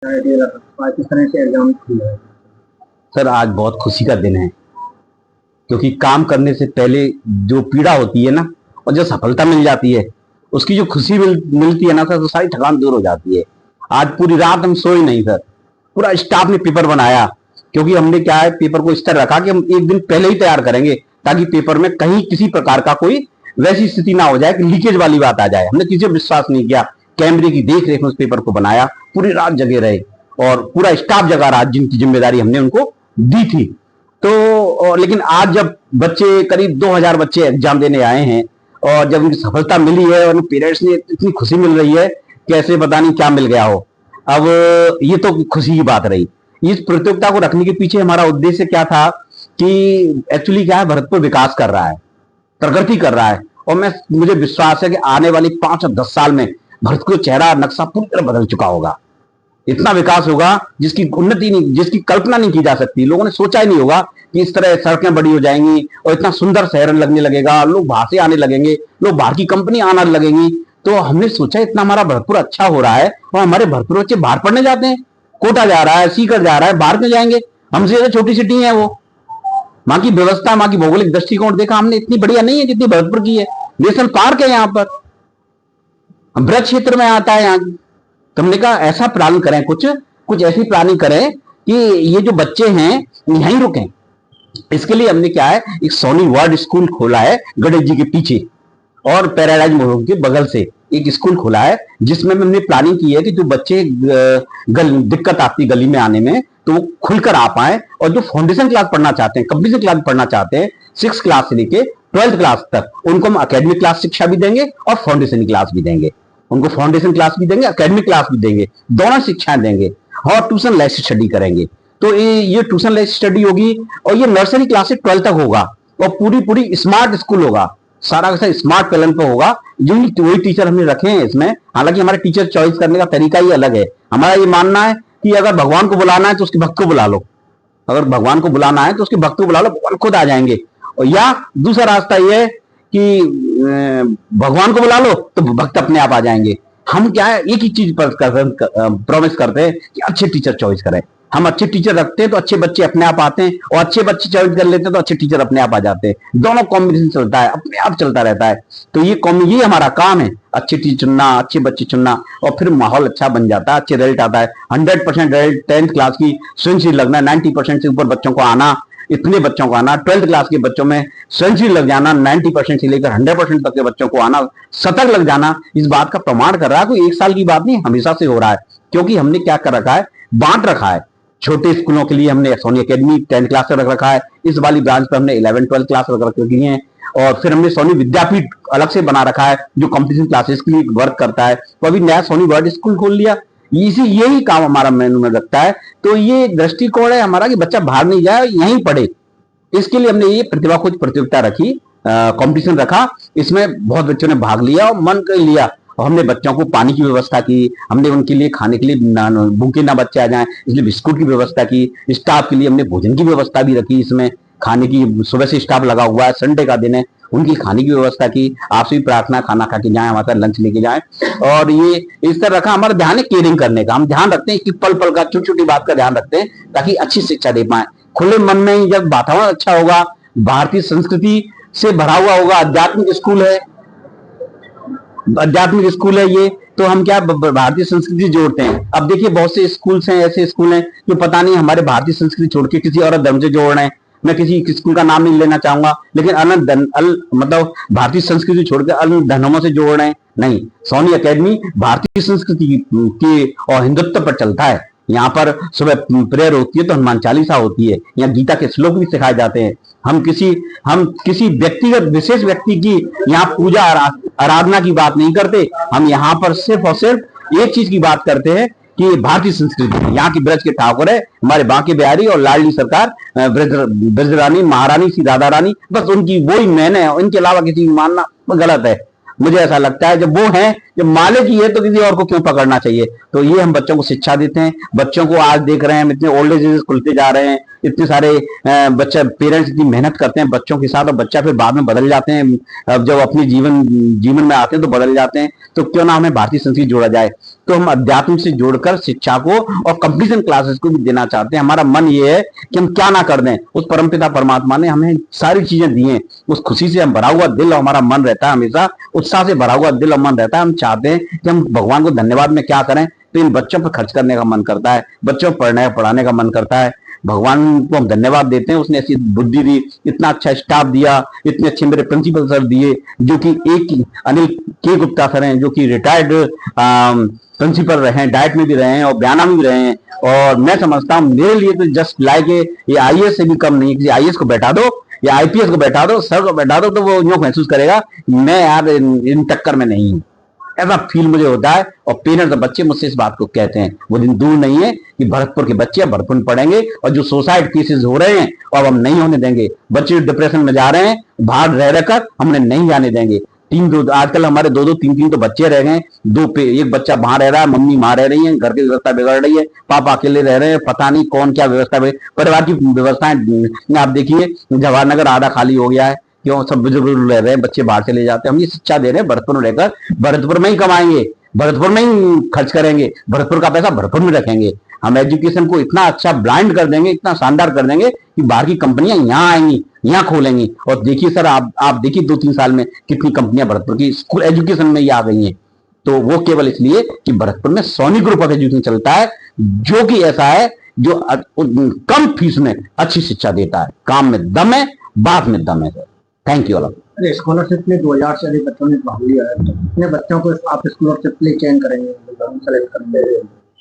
किस तरह से एग्जाम खुला है? सर आज बहुत खुशी का दिन है, क्योंकि काम करने से पहले जो पीड़ा होती है ना, और जो सफलता मिल जाती है, उसकी जो खुशी मिलती है ना सर, तो सारी थकान दूर हो जाती है। आज पूरी रात हम सोए नहीं सर, पूरा स्टाफ ने पेपर बनाया। क्योंकि हमने क्या है, पेपर को इस तरह रखा कि हम एक दिन पहले ही तैयार करेंगे, ताकि पेपर में कहीं किसी प्रकार का कोई वैसी स्थिति ना हो जाए कि लीकेज वाली बात आ जाए। हमने किसी पर विश्वास नहीं किया, कैमरे की देख रेख में उस पेपर को बनाया, पूरी रात जगे रहे और पूरा स्टाफ जगा रहा, जिनकी जिम्मेदारी हमने उनको दी थी। तो लेकिन आज जब बच्चे करीब 2000 बच्चे एग्जाम देने आए हैं, और जब उनकी सफलता मिली है और पेरेंट्स ने इतनी खुशी मिल रही है, कैसे पता नहीं क्या मिल गया हो। अब ये तो खुशी की बात रही। इस प्रतियोगिता को रखने के पीछे हमारा उद्देश्य क्या था कि एक्चुअली क्या है, भरतपुर विकास कर रहा है, प्रगति कर रहा है, और मुझे विश्वास है कि आने वाली 5 और 10 साल में भरतपुर चेहरा नक्शा पूरी तरह बदल चुका होगा। इतना विकास होगा जिसकी उन्नति नहीं, जिसकी कल्पना नहीं की जा सकती। लोगों ने सोचा ही नहीं होगा कि इस तरह सड़कें बड़ी हो जाएंगी और इतना सुंदर शहर लगने लगेगा, लोग बाहर से आने लगेंगे, लोग बाहर की कंपनी आने लगेंगी। तो हमने सोचा इतना हमारा भरतपुर अच्छा हो रहा है, और हमारे भरतपुर बच्चे बाहर पढ़ने जाते हैं, कोटा जा रहा है, सीकर जा रहा है, बाहर क्यों जाएंगे? हमसे ज्यादा छोटी सिटी है वो। वहां की व्यवस्था, वहां की भौगोलिक दृष्टिकोण देखा हमने, इतनी बढ़िया नहीं है जितनी भरतपुर की है। नेशनल पार्क है यहाँ पर, ब्रज क्षेत्र में आता है यहाँ। तो हमने कहा ऐसा प्लान करें, कुछ ऐसी प्लानिंग करें कि ये जो बच्चे हैं यहीं रुकें। इसके लिए हमने क्या है, एक सोनी वर्ड स्कूल खोला है गणेश जी के पीछे, और पैराडाइज मोहन के बगल से एक स्कूल खोला है, जिसमें हमने प्लानिंग की है कि जो बच्चे दिक्कत आती है गली में आने में, तो वो खुलकर आ पाए, और जो फाउंडेशन क्लास पढ़ना चाहते हैं, कंप्यूटर क्लास पढ़ना चाहते हैं, 6 क्लास से लेके 12th क्लास तक, उनको हम अकेडमिक क्लास शिक्षा भी देंगे और फाउंडेशन क्लास भी देंगे। उनको फाउंडेशन क्लास भी देंगे, अकेडमिक क्लास भी देंगे, दोनों शिक्षाएं देंगे, और ट्यूशन लेस स्टडी करेंगे। तो ये ट्यूशन लेस स्टडी होगी, और ये नर्सरी क्लास से 12 तक होगा, और पूरी स्मार्ट स्कूल होगा, सारा का सारा स्मार्ट पैटर्न पे होगा। जो वही टीचर हमने रखे हैं इसमें। हालांकि हमारे टीचर चॉइस करने का तरीका ही अलग है। हमारा ये मानना है कि अगर भगवान को बुलाना है तो उसके भक्त को बुला लो, अगर भगवान को बुलाना है तो उसके भक्त को बुला लो, भगवान खुद आ जाएंगे। और या दूसरा रास्ता ये है कि भगवान को बुला लो तो भक्त अपने आप आ जाएंगे। हम क्या है, एक ही चीज पर प्रॉमिस करते हैं कि अच्छे टीचर चॉइस करें। हम अच्छे टीचर रखते हैं तो अच्छे बच्चे अपने आप आते हैं, और अच्छे बच्चे चॉइस कर लेते हैं तो अच्छे टीचर अपने आप आ जाते हैं। दोनों कॉम्बिनेशन चलता है, अपने आप चलता रहता है। तो ये हमारा काम है, अच्छे टीचर चुनना, अच्छे बच्चे चुनना, और फिर माहौल अच्छा बन जाता है, अच्छे रिजल्ट आता है। 100% रिजल्ट 10th क्लास की सेंचुरी लगना, 90% से ऊपर बच्चों को आना, इतने बच्चों को आना, 12th क्लास के बच्चों में सेंचुरी लग जाना, 90% से लेकर 100% तक के बच्चों को आना, शतक लग जाना, इस बात का प्रमाण कर रहा है। कोई एक साल की बात नहीं, हमेशा से हो रहा है। क्योंकि हमने क्या कर रखा है, बांट रखा है। छोटे स्कूलों के लिए हमने सोनी एकेडमी 10th क्लास तक रख रखा है, इस वाली ब्रांच पर हमने 11th 12th क्लास रख रखी है, और फिर हमने सोनी विद्यापीठ अलग से बना रखा है जो कंपटीशन क्लासेस के लिए वर्क करता है। तो अभी नया सोनी वर्ड स्कूल खोल लिया, यही काम हमारा मेनू में रखता है। तो ये दृष्टिकोण है हमारा कि बच्चा बाहर नहीं जाए, यहीं पढ़े। इसके लिए हमने ये प्रतिभा खोज प्रतियोगिता रखी, कंपटीशन रखा। इसमें बहुत बच्चों ने भाग लिया और मन कर लिया, और हमने बच्चों को पानी की व्यवस्था की, हमने उनके लिए खाने के लिए भूखे ना बच्चे आ जाएं, इसलिए बिस्कुट की व्यवस्था की। स्टाफ के लिए हमने भोजन की व्यवस्था भी रखी, इसमें खाने की सुबह से स्टाफ लगा हुआ है, संडे का दिन है, उनकी खाने की व्यवस्था की। आपसे भी प्रार्थना, खाना खा के जाए, हमारे साथ लंच लेके जाए। और ये इस तरह रखा। हमारा ध्यान है केयरिंग करने का, हम ध्यान रखते हैं कि पल पल का, छोटी छोटी बात का ध्यान रखते हैं, ताकि अच्छी शिक्षा दे पाए। खुले मन में ही जब वातावरण अच्छा होगा, भारतीय संस्कृति से भरा हुआ होगा, आध्यात्मिक स्कूल है, आध्यात्मिक स्कूल है ये, तो हम क्या भारतीय संस्कृति जोड़ते हैं। अब देखिए बहुत से स्कूल्स हैं, ऐसे स्कूल हैं जो पता नहीं हमारे भारतीय संस्कृति छोड़ के किसी और धर्म से जोड़ रहे हैं। मैं किसी स्कूल का नाम नहीं लेना चाहूंगा, लेकिन मतलब भारतीय संस्कृति छोड़ के अन्य धर्मों से जोड़ रहे हैं। नहीं, सोनी एकेडमी भारतीय संस्कृति की और हिंदुत्व पर चलता है। यहाँ पर सुबह प्रेयर होती है तो हनुमान चालीसा होती है, यहाँ गीता के श्लोक भी सिखाए जाते हैं। हम किसी व्यक्तिगत विशेष व्यक्ति की यहाँ पूजा आराधना की बात नहीं करते। हम यहाँ पर सिर्फ और सिर्फ एक चीज की बात करते हैं कि भारतीय संस्कृति, यहाँ की ब्रज के ठाकुर है हमारे बांके बिहारी और लाडली सरकार ब्रज रानी महारानी सी राधा रानी, बस उनकी वही मैन है। इनके अलावा किसी की मानना गलत है। मुझे ऐसा लगता है जब वो है, जब मालिक ही है तो किसी और को क्यों पकड़ना चाहिए। तो ये हम बच्चों को शिक्षा देते हैं। बच्चों को आज देख रहे हैं हम, इतने ओल्ड एजेस खुलते जा रहे हैं, इतने सारे बच्चे पेरेंट्स इतनी मेहनत करते हैं बच्चों के साथ, और बच्चा फिर बाद में बदल जाते हैं। अब जब अपने जीवन में आते हैं तो बदल जाते हैं। तो क्यों ना हमें भारतीय संस्कृति जोड़ा जाए। तो हम अध्यात्म से जोड़कर शिक्षा को और कंपटीशन क्लासेस को भी देना चाहते हैं। हमारा मन ये है कि हम क्या ना कर दें, उस परमपिता परमात्मा ने हमें सारी चीजें दी हैं, उस खुशी से हम भरा हुआ दिल और हमारा मन रहता है, हमेशा उत्साह से भरा हुआ दिल और मन रहता है। हम चाहते हैं कि हम भगवान को धन्यवाद में क्या करें, तो इन बच्चों पर खर्च करने का मन करता है, बच्चों को पढ़ाने का मन करता है। भगवान को हम धन्यवाद देते हैं, उसने ऐसी बुद्धि दी, इतना अच्छा स्टाफ दिया, इतने अच्छे मेरे प्रिंसिपल सर दिए, जो कि एक अनिल के गुप्ता सर हैं, जो कि रिटायर्ड प्रिंसिपल रहे हैं, डाइट में भी रहे हैं और बयाना में भी रहे हैं। और मैं समझता हूँ मेरे लिए तो जस्ट लाइक ये आईएएस से भी कम नहीं है। किसी आईएएस को बैठा दो या आईपीएस को बैठा दो, सर को बैठा दो, तो वो यूं महसूस करेगा मैं यार इन टक्कर में नहीं हूँ, ऐसा फील मुझे होता है। और पेरेंट्स और बच्चे मुझसे इस बात को कहते हैं, वो दिन दूर नहीं है कि भरतपुर के बच्चे भरतपुर में पढ़ेंगे और जो सुसाइड केसेस हो रहे हैं अब हम नहीं होने देंगे। बच्चे डिप्रेशन में जा रहे हैं, बाहर रह रहकर हमने नहीं जाने देंगे। आजकल हमारे दो तीन तीन तो बच्चे रह गए, एक बच्चा वहां रह रहा है, मम्मी वहां रह रही है, घर की व्यवस्था बिगड़ रही है, पापा अकेले रह रहे हैं, पता नहीं कौन क्या व्यवस्था, परिवार की व्यवस्थाएं आप देखिए, जवाहरनगर आधा खाली हो गया है, क्यों? सब बुजुर्ग रह रहे हैं, बच्चे बाहर चले जाते हैं। हम ये शिक्षा दे रहे हैं भरतपुर में रहकर, भरतपुर में ही कमाएंगे, भरतपुर में ही खर्च करेंगे, भरतपुर का पैसा भरतपुर में रखेंगे। हम एजुकेशन को इतना अच्छा ब्लाइंड कर देंगे, इतना शानदार कर देंगे कि बाहर की कंपनियां यहाँ आएंगी, यहाँ खोलेंगी। और देखिए सर, आप देखिए 2-3 साल में कितनी कंपनियां भरतपुर की स्कूल एजुकेशन में ही आ गई हैं। तो वो केवल इसलिए कि भरतपुर में सोनी ग्रुप ऑफ एजुकेशन चलता है, जो कि ऐसा है जो कम फीस में अच्छी शिक्षा देता है। काम में दम है, बात में दम है sir. Thank you all. Scholarship में 2000 से अधिक बच्चों ने भाग लिया है, कितने बच्चों को आप स्कॉलरशिप के लिए चयन करेंगे, सेलेक्ट करेंगे?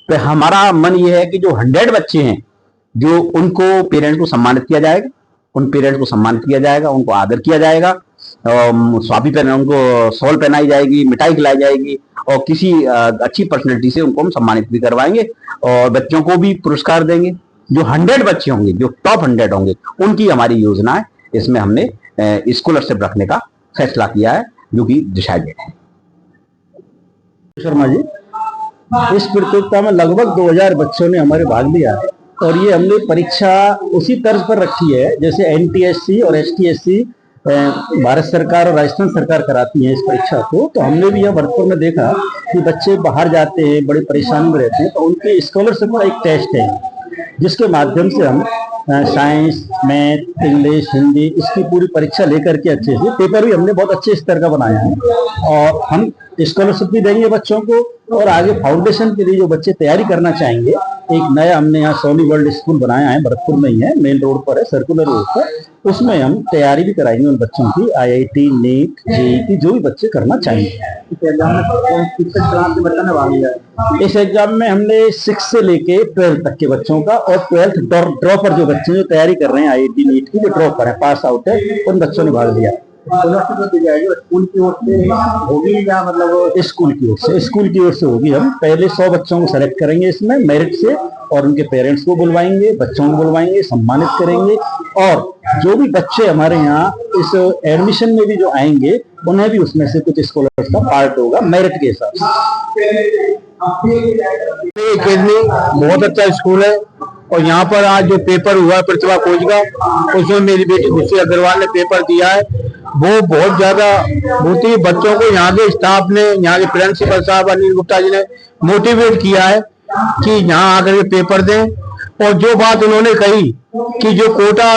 तो हमारा मन ये है कि जो 100 बच्चे हैं, जो उनको पेरेंट्स को सम्मानित किया जाएगा, उन पेरेंट्स को सम्मानित किया जाएगा, उनको आदर किया जाएगा, स्वापी पहना, उनको शॉल पहनाई जाएगी, मिठाई खिलाई जाएगी और किसी अच्छी पर्सनैलिटी से उनको हम सम्मानित भी करवाएंगे और बच्चों को भी पुरस्कार देंगे। जो 100 बच्चे होंगे, जो टॉप 100 होंगे, उनकी हमारी योजना है। इसमें हमने स्कॉलरशिप रखने का फैसला किया है, जो कि डिसाइडेड है। शर्मा जी, इस प्रतियोगिता में लगभग 2000 बच्चों ने हमारे भाग लिया है और ये हमने परीक्षा उसी तर्ज पर रखी है जैसे एनटीएससी और एसटीएससी भारत सरकार और राजस्थान सरकार कराती है इस परीक्षा को। तो हमने भी यह भरतपुर में देखा कि बच्चे बाहर जाते हैं, बड़ी परेशानी में रहते हैं, तो उनके स्कॉलरशिप का एक टेस्ट है जिसके माध्यम से हम साइंस, मैथ, इंग्लिश, हिंदी इसकी पूरी परीक्षा लेकर के अच्छे से पेपर भी हमने बहुत अच्छे स्तर का बनाया है और हम स्कॉलरशिप भी देंगे बच्चों को। और आगे फाउंडेशन के लिए जो बच्चे तैयारी करना चाहेंगे, एक नया हमने यहाँ सोनी वर्ल्ड स्कूल बनाया है, भरतपुर में ही है, मेन रोड पर है, सर्कुलर रोड पर। उसमें हम तैयारी भी कराएंगे उन बच्चों की, आईआईटी, नीट, जेईई जो भी बच्चे करना चाहेंगे। इस एग्जाम में कितने क्लास के बच्चों ने भाग लिया है? इस एग्जाम में हमने 6 से लेके 12 तक के बच्चों का और 12th ड्रॉपर जो बच्चे जो तैयारी कर रहे हैं आईआईटी, नीट की, जो ड्रॉपर है, पास आउट है, उन बच्चों ने भाग लिया। स्कूल की ओर से होगी या मतलब स्कूल की ओर से? स्कूल की ओर से होगी। हम पहले 100 बच्चों को सेलेक्ट करेंगे इसमें मेरिट से और उनके पेरेंट्स को बुलवाएंगे, बच्चों को बुलवाएंगे, सम्मानित करेंगे और जो भी बच्चे हमारे यहाँ इस एडमिशन में भी जो आएंगे उन्हें भी उसमें से कुछ स्कॉलरशिप का पार्ट होगा मेरिट के हिसाब से। अकेडमी बहुत अच्छा स्कूल है और यहाँ पर आज जो पेपर हुआ प्रतिभा खोज का, उसमें मेरी बेटी खुशी अग्रवाल ने पेपर दिया है। वो बहुत ज्यादा बच्चों को यहाँ के स्टाफ ने, यहाँ के प्रिंसिपल साहब अनिल गुप्ता जी ने मोटिवेट किया है कि यहाँ आकर के पेपर दें। और जो बात उन्होंने कही कि जो कोटा